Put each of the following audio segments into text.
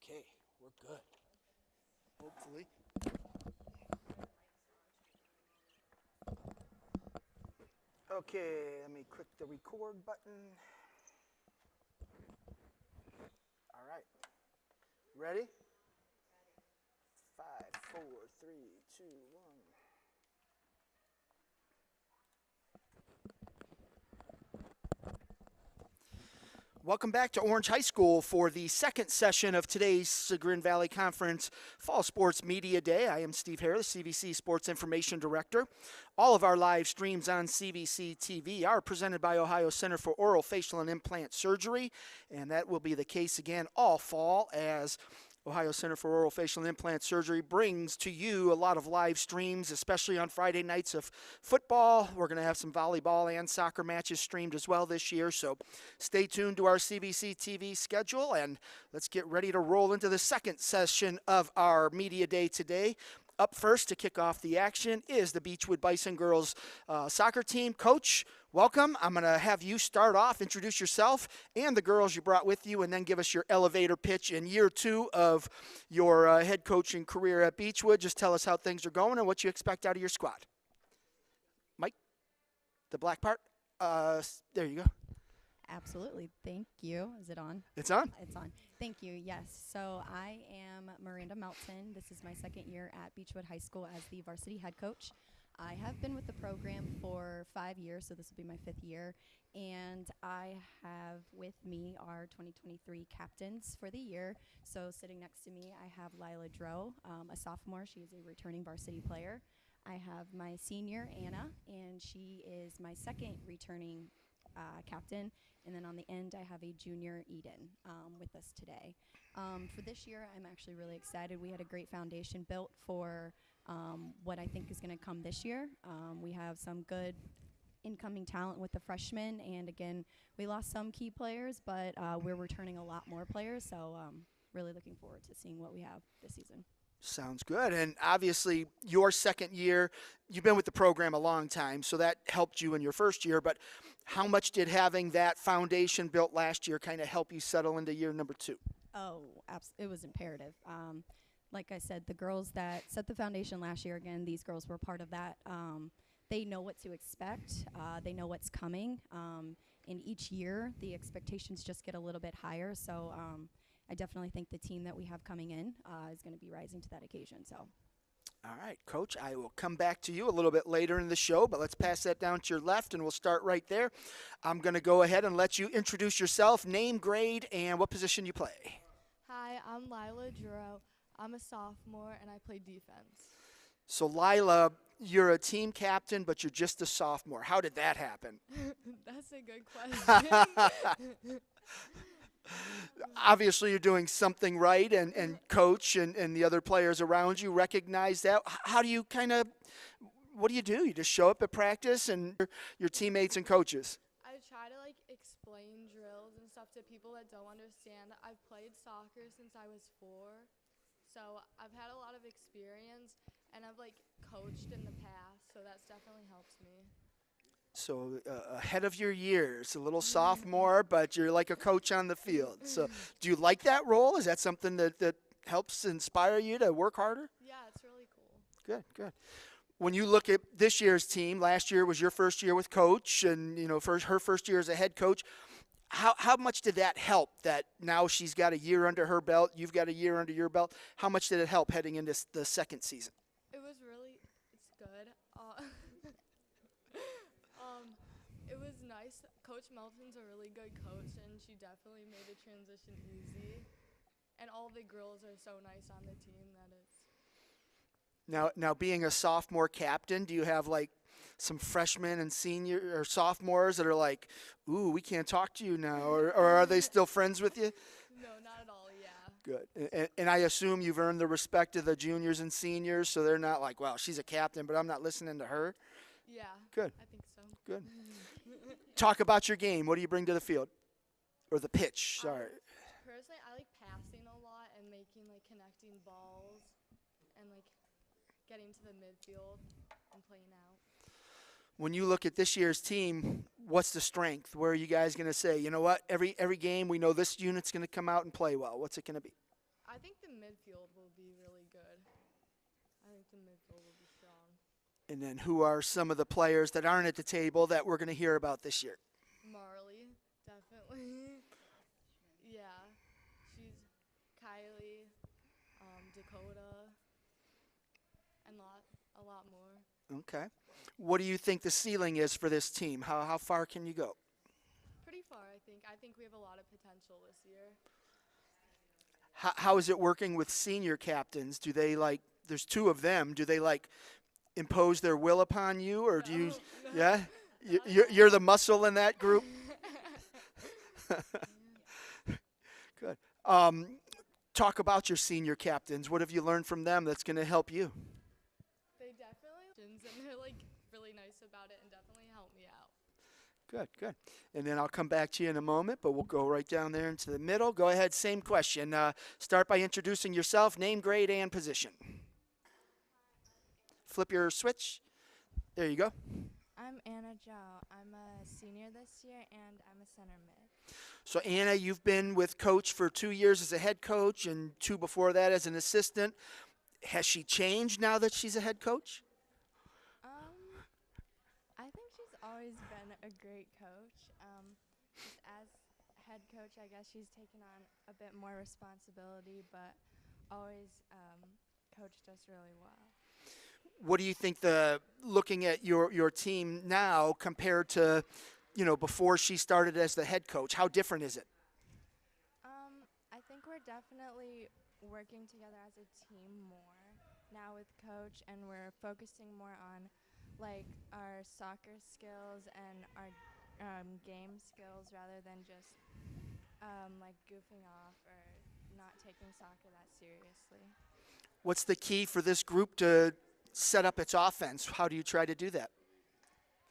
Okay, we're good. Hopefully. Okay, let me click the record button. All right. Ready? 5, 4, 3, 2, 1. Welcome back to Orange High School for the second session of today's Chagrin Valley Conference Fall Sports Media Day. I am Steve Hare, the CVC Sports Information Director. All of our live streams on CVC TV are presented by Ohio Center for Oral, Facial, and Implant Surgery, and that will be the case again all fall as Ohio Center for Oral, Facial, and Implant Surgery brings to you a lot of live streams, especially on Friday nights of football. We're going to have some volleyball and soccer matches streamed as well this year, so stay tuned to our CVC TV schedule, and let's get ready to roll into the second session of our Media Day today. Up first to kick off the action is the Beechwood Bison girls soccer team. Coach, welcome. I'm going to have you start off, introduce yourself and the girls you brought with you, and then give us your elevator pitch in year 2 of your head coaching career at Beechwood. Just tell us how things are going and what you expect out of your squad. Mike, the black part. There you go. Absolutely. Thank you. Is it on? It's on. It's on. Thank you. Yes. So I am Miranda Melton. This is my second year at Beechwood High School as the varsity head coach. I have been with the program for 5 years, so this will be my 5th year. And I have with me our 2023 captains for the year. So sitting next to me, I have Lila Dro, a sophomore. She is a returning varsity player. I have my senior, Anna, and she is my second returning captain. And then on the end, I have a junior, Eden, with us today. For this year, I'm actually really excited. We had a great foundation built for what I think is going to come this year. We have some good incoming talent with the freshmen, and again, we lost some key players, but we're returning a lot more players, so really looking forward to seeing what we have this season. Sounds good. And obviously, your second year, you've been with the program a long time, so that helped you in your first year. But how much did having that foundation built last year kind of help you settle into year number 2? Oh, it was imperative. Like I said, the girls that set the foundation last year, again, these girls were part of that. They know what to expect. They know what's coming. And each year, the expectations just get a little bit higher. So I definitely think the team that we have coming in is going to be rising to that occasion. So. All right, Coach, I will come back to you a little bit later in the show, but let's pass that down to your left, and we'll start right there. I'm going to go ahead and let you introduce yourself, name, grade, and what position you play. Hi, I'm Lila Dro. I'm a sophomore, and I play defense. So, Lila, you're a team captain, but you're just a sophomore. How did that happen? That's a good question. Obviously, you're doing something right, and coach and the other players around you recognize that. How do you what do? You just show up at practice and your teammates and coaches? I try to, explain drills and stuff to people that don't understand. I've played soccer since I was 4, so I've had a lot of experience, and I've, coached in the past, so that's definitely helped me. So ahead of your years, a little sophomore, but you're like a coach on the field. So do you like that role? Is that something that helps inspire you to work harder? Yeah, it's really cool. Good, good. When you look at this year's team, last year was your first year with coach, and her first year as a head coach. How much did that help? That now she's got a year under her belt, you've got a year under your belt. How much did it help heading into the second season? It's good. It was nice. Coach Melton's a really good coach, and she definitely made the transition easy. And all the girls are so nice on the team that it's. Now being a sophomore captain, do you have some freshmen and senior or sophomores that are like, ooh, we can't talk to you now, or are they still friends with you? No, not at all. Yeah. Good. And I assume you've earned the respect of the juniors and seniors, so they're not like, well, she's a captain, but I'm not listening to her. Yeah. Good. I think so. Good. Talk about your game. What do you bring to the field? Or the pitch, sorry. Personally, I like passing a lot and making, connecting balls and, getting to the midfield and playing out. When you look at this year's team, what's the strength? Where are you guys going to say, you know what, every game we know this unit's going to come out and play well? What's it going to be? I think the midfield will be really good. I think the midfield will be strong. And then who are some of the players that aren't at the table that we're going to hear about this year? Marley, definitely. Yeah, she's Kylie, Dakota, and a lot more. Okay. What do you think the ceiling is for this team? How far can you go? Pretty far, I think. I think we have a lot of potential this year. How is it working with senior captains? Do they there's two of them, do they impose their will upon you, or do you, No, yeah? not at You're all. the muscle in that group? Good. Talk about your senior captains. What have you learned from them that's going to help you? They definitely and they're like really nice about it and definitely help me out. Good, good. And then I'll come back to you in a moment, but we'll go right down there into the middle. Go ahead, same question. Start by introducing yourself, name, grade, and position. Flip your switch. There you go. I'm Anna Zhao. I'm a senior this year, and I'm a center mid. So, Anna, you've been with Coach for 2 years as a head coach and 2 before that as an assistant. Has she changed now that she's a head coach? I think she's always been a great coach. Just as head coach, I guess she's taken on a bit more responsibility, but always coached us really well. What do you think, looking at your team now compared to, before she started as the head coach, how different is it? I think we're definitely working together as a team more now with coach, and we're focusing more on like our soccer skills and our game skills rather than just like goofing off or not taking soccer that seriously. What's the key for this group to set up its offense? How do you try to do that?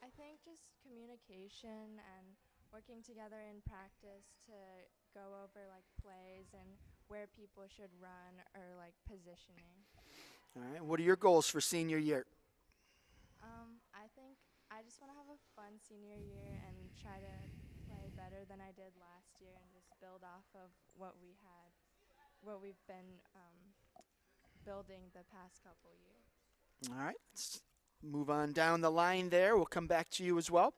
I think just communication and working together in practice to go over like plays and where people should run or like positioning. All right. What are your goals for senior year? I think I just want to have a fun senior year and try to play better than I did last year and just build off of what we've been building the past couple years. All right. Let's move on down the line there. We'll come back to you as well.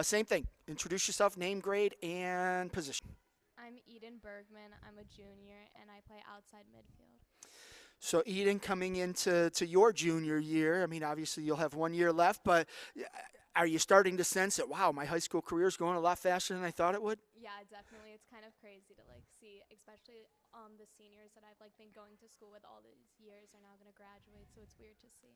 Same thing. Introduce yourself, name, grade, and position. I'm Eden Bergman. I'm a junior, and I play outside midfield. So, Eden, coming into your junior year, I mean, obviously you'll have 1 year left, but are you starting to sense that, wow, my high school career is going a lot faster than I thought it would? Yeah, definitely. It's kind of crazy to see, especially the seniors that I've been going to school with all these years are now going to graduate. So it's weird to see.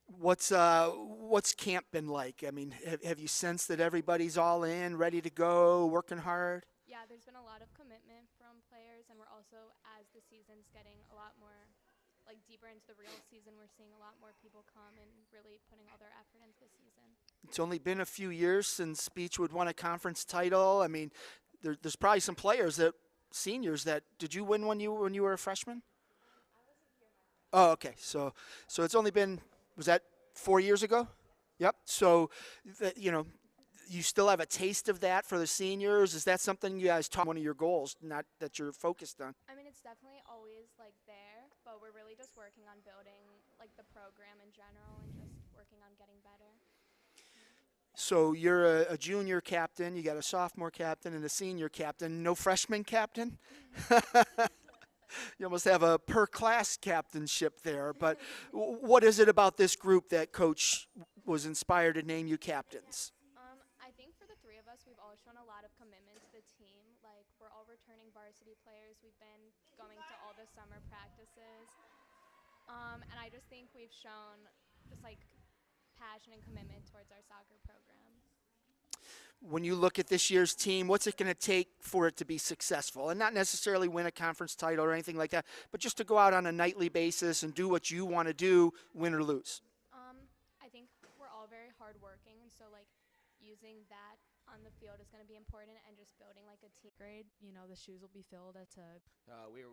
What's camp been like? I mean, have you sensed that everybody's all in, ready to go, working hard? Yeah, there's been a lot of commitment from players, and we're also, as the season's getting a lot more deeper into the real season, we're seeing a lot more people come and really putting all their effort into the season. It's only been a few years since Beechwood won a conference title. I mean, there's probably some players seniors that, did you win when you were a freshman? Oh, okay. So it's only been, was that 4 years ago? Yep. So, you still have a taste of that for the seniors. Is that something you guys talk, one of your goals, not that you're focused on? I mean, it's definitely always there, but we're really just working on building the program in general and just working on getting better. So you're a junior captain, you got a sophomore captain and a senior captain, no freshman captain? You almost have a per class captainship there, but what is it about this group that Coach was inspired to name you captains? I think for the three of us, we've all shown a lot of commitment to the team. We're all returning varsity players. We've been going to all the summer practices. And I just think we've shown just passion and commitment towards our soccer program. When you look at this year's team, what's it going to take for it to be successful? And not necessarily win a conference title or anything like that, but just to go out on a nightly basis and do what you want to do, win or lose. I think we're all very hardworking, and so using that on the field is going to be important, and just building a team. Grade, the shoes will be filled to. We were